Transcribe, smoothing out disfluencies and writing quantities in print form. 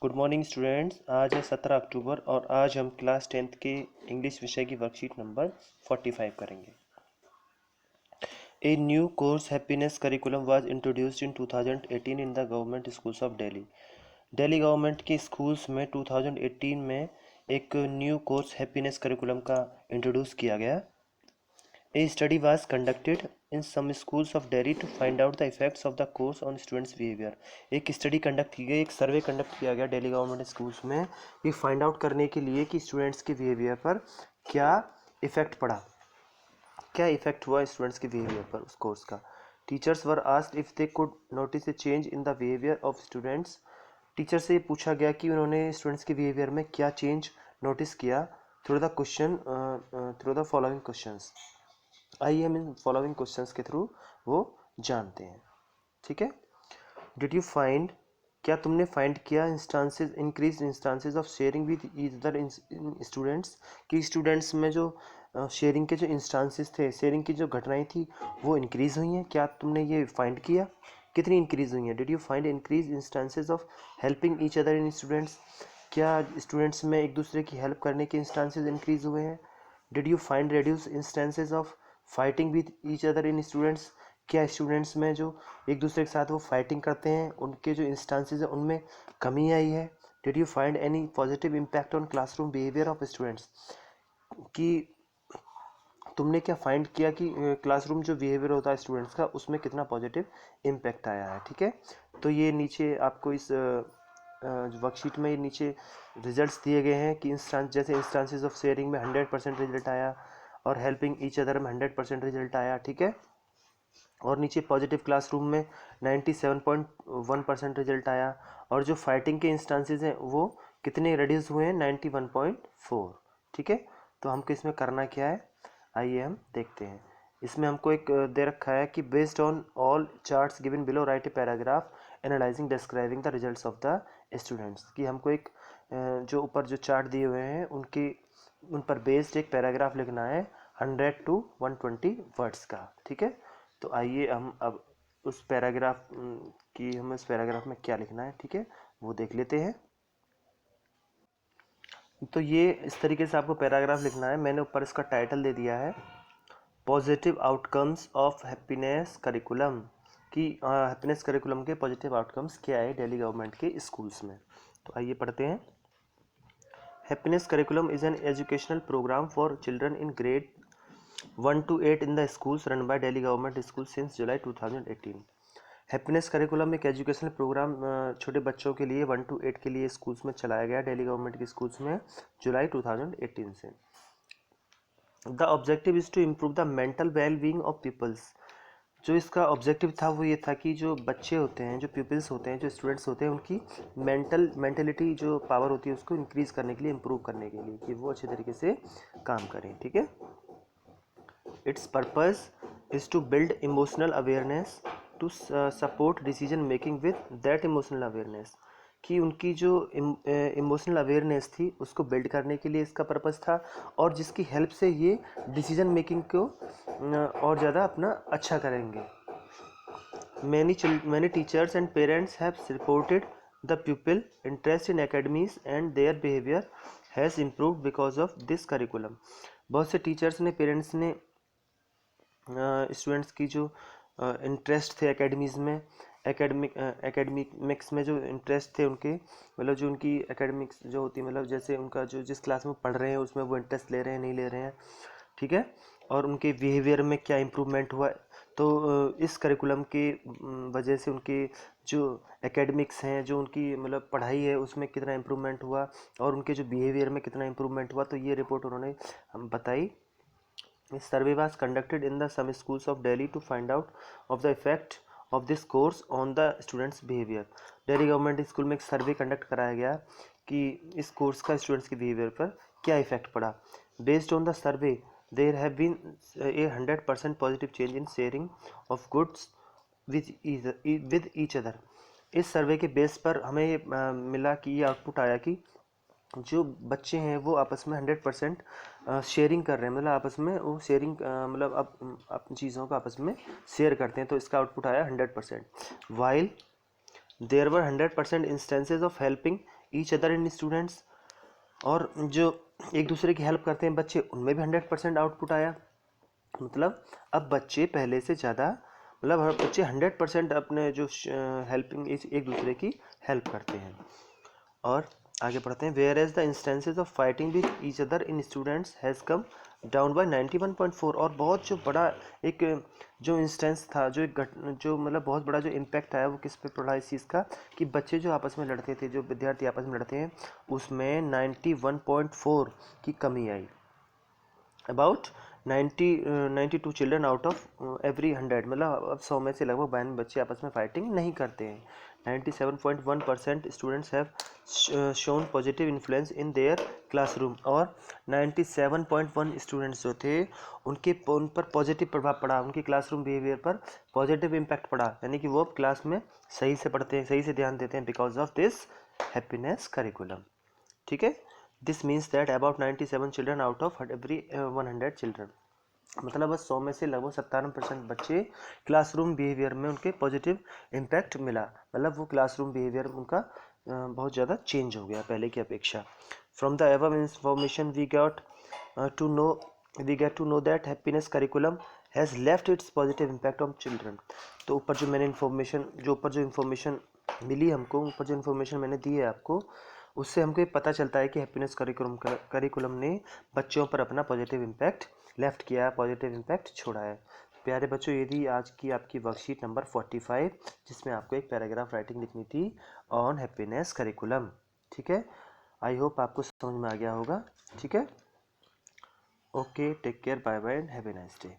Good morning students. आज है 17 अक्टूबर और आज हम क्लास 10th के इंग्लिश विषय की वर्कशीट नंबर 45 करेंगे। A new course happiness curriculum was introduced in 2018 in the government schools of Delhi. Delhi government के स्कूल्स में 2018 में एक न्यू कोर्स हैप्पीनेस करिकुलम का इंट्रोड्यूस किया गया। A study was conducted in some schools of Delhi to find out the effects of the course on students' behavior। एक study conduct की गई, एक सर्वे कंडक्ट किया गया दिल्ली गवर्नमेंट स्कूल्स में ये फाइंड आउट करने के लिए कि स्टूडेंट्स के बिहेवियर पर क्या इफेक्ट पड़ा, क्या इफेक्ट हुआ स्टूडेंट्स के बिहेवियर पर उस कोर्स का। Teachers were asked if they could notice A change in the behaviour of students. Teacher से पूछा गया कि उन्होंने स्टूडेंट्स के बिहेवियर में क्या चेंज नोटिस किया through the question, through the following questions. आइए हम इन फॉलोइंग क्वेश्चंस के थ्रू वो जानते हैं। ठीक है, डिड यू फाइंड, क्या तुमने फाइंड किया instances, increase instances of sharing with other students, कि स्टूडेंट्स में जो शेयरिंग के जो इंस्टांसेस थे, शेयरिंग की जो घटनाएं थी वो इंक्रीज हुई हैं। क्या तुमने ये फाइंड किया, कितनी इंक्रीज हुई हैं। Did you find increase instances of helping each other in students, क्या स्टूडेंट्स में एक दूसरे की हेल्प करने के इंस्टांसेस इंक्रीज हुए हैं। Did you find reduce instances of fighting with each other in students, क्या स्टूडेंट्स में जो एक दूसरे के साथ वो फाइटिंग करते हैं उनके जो इंस्टांसेस है उनमें कमी आई है। Did you find any positive impact on classroom behaviour of students, कि तुमने क्या फाइंड किया कि क्लासरूम जो बिहेवियर होता है स्टूडेंट्स का उसमें कितना पॉजिटिव इम्पैक्ट आया है। ठीक है, तो ये नीचे आपको इस वर्कशीट में नीचे रिजल्ट्स दिए गए हैं कि जैसे इंस्टांसेस ऑफ शेयरिंग में 100% रिजल्ट आया और हेल्पिंग ईच अदर में 100% रिजल्ट आया। ठीक है, और नीचे पॉजिटिव क्लासरूम में 97.1% रिजल्ट आया और जो फाइटिंग के इंस्टांसेस हैं वो कितने रिड्यूस हुए हैं, 91.4। ठीक है, तो हमको इसमें करना क्या है, आइए हम देखते हैं। इसमें हमको एक दे रखा है कि based on all charts given below right a paragraph analysing describing the results of the students, कि हमको एक जो ऊपर जो चार्ट दिए हुए हैं उन पर बेस्ड एक पैराग्राफ लिखना है 100 to 120 वर्ड्स का। ठीक है, तो आइए हम अब उस पैराग्राफ की हमें उस पैराग्राफ में क्या लिखना है, ठीक है, वो देख लेते हैं। तो ये इस तरीके से आपको पैराग्राफ लिखना है। मैंने ऊपर इसका टाइटल दे दिया है positive outcomes of happiness curriculum, कि हैप्पीनेस करिकुलम के पॉजिटिव आउटकम्स क्या है दिल्ली गवर्नमेंट के स्कूल्स में। तो आइए पढ़ते हैं। Happiness curriculum is an educational programme for children in grade 1 to 8 in the schools run by Delhi government schools since July 2018। Happiness curriculum एक एजुकेशनल प्रोग्राम छोटे बच्चों के लिए 1 to 8 के लिए स्कूल्स में चलाया गया दिल्ली गवर्नमेंट के स्कूल्स में जुलाई 2018 से। The objective is to improve the mental well being of peoples, जो इसका ऑब्जेक्टिव था वो ये था कि जो बच्चे होते हैं, जो पीपल्स होते हैं, जो स्टूडेंट्स होते हैं, उनकी मेंटलिटी जो पावर होती है उसको इंक्रीज करने के लिए, इम्प्रूव करने के लिए, कि वो अच्छे तरीके से काम करें। ठीक है, its purpose is to build emotional awareness to support decision making with that emotional awareness, कि उनकी जो इमोशनल अवेयरनेस थी उसको बिल्ड करने के लिए इसका पर्पस था और जिसकी हेल्प से ये डिसीजन मेकिंग को और ज़्यादा अपना अच्छा करेंगे। Many teachers and parents have reported the pupil interest in academies and their behavior has improved because of this curriculum। बहुत से टीचर्स ने, पेरेंट्स ने स्टूडेंट्स की जो इंटरेस्ट थे एकेडमीज़ में, एकेडमिक्स में जो इंटरेस्ट थे उनके, मतलब जो उनकी एकेडमिक्स जो होती है, मतलब जैसे उनका जो जिस क्लास में पढ़ रहे हैं उसमें वो इंटरेस्ट ले रहे हैं, नहीं ले रहे हैं। ठीक है, और उनके बिहेवियर में क्या इम्प्रूवमेंट हुआ, तो इस करिकुलम की वजह से उनके जो एकेडमिक्स हैं, जो उनकी मतलब पढ़ाई है उसमें कितना इम्प्रूवमेंट हुआ और उनके जो बिहेवियर में कितना इम्प्रूवमेंट हुआ, तो ये रिपोर्ट उन्होंने बताई। This survey was conducted in the some schools of Delhi to find out of the effect of this course on the students behavior। Delhi government school में एक सर्वे कंडक्ट कराया गया कि इस कोर्स का स्टूडेंट्स के बिहेवियर पर क्या इफेक्ट पड़ा। Based on the survey there have been a 100% positive change in sharing of goods with each other. इस सर्वे के बेस पर हमें मिला कि ये आउटपुट आया कि जो बच्चे हैं वो आपस में 100% शेयरिंग कर रहे हैं, मतलब आपस में वो शेयरिंग मतलब अपनी चीज़ों को आपस में शेयर करते हैं, तो इसका आउटपुट आया 100%। While there were 100% instances of helping each other in students, और जो एक दूसरे की हेल्प करते हैं बच्चे, उनमें भी 100% आउटपुट आया। मतलब अब बच्चे पहले से ज़्यादा, मतलब हर बच्चे 100% अपने जो हेल्पिंग एक दूसरे की हेल्प करते हैं। और आगे पढ़ते हैं, where as the instances of fighting with each other in students has come down by 91.4। और बहुत जो बड़ा एक जो इंस्टेंस था, जो एक जो मतलब बहुत बड़ा जो इम्पैक्ट आया वो किस पे पड़ा इस चीज़ का, कि बच्चे जो आपस में लड़ते थे, जो विद्यार्थी आपस में लड़ते हैं, उसमें 91.4 की कमी आई। About 92 children out of every 100, मतलब अब 100 में से लगभग 92 बच्चे आपस में फाइटिंग नहीं करते हैं। 97.1% students have shown positive influence in their classroom, और 97.1 स्टूडेंट्स जो थे उन पर पॉजिटिव प्रभाव पड़ा, उनके क्लासरूम बिहेवियर पर पॉजिटिव इम्पैक्ट पड़ा, यानी कि वो क्लास में सही से पढ़ते हैं, सही से ध्यान देते हैं, because of this happiness curriculum. ठीक है, this means that about 97 children out of every 100 children, मतलब बस 100 में से लगभग 97% बच्चे क्लासरूम बिहेवियर में उनके पॉजिटिव इम्पैक्ट मिला, मतलब वो क्लासरूम बिहेवियर उनका बहुत ज़्यादा चेंज हो गया पहले की अपेक्षा। From the above information we get to know that happiness curriculum has left its positive impact on children. तो ऊपर जो मैंने इन्फॉर्मेशन मिली हमको, ऊपर जो इन्फॉर्मेशन मैंने दी है आपको, उससे हमको ये पता चलता है कि हैप्पीनेस करिकुलम ने बच्चों पर अपना पॉजिटिव इम्पैक्ट लेफ्ट किया है, पॉजिटिव इम्पैक्ट छोड़ा है। प्यारे बच्चों, ये थी आज की आपकी वर्कशीट नंबर 45, जिसमें आपको एक पैराग्राफ राइटिंग लिखनी थी ऑन हैप्पीनेस करिकुलम। ठीक है, आई होप आपको समझ में आ गया होगा। ठीक है, okay, take care, bye bye and have a nice day.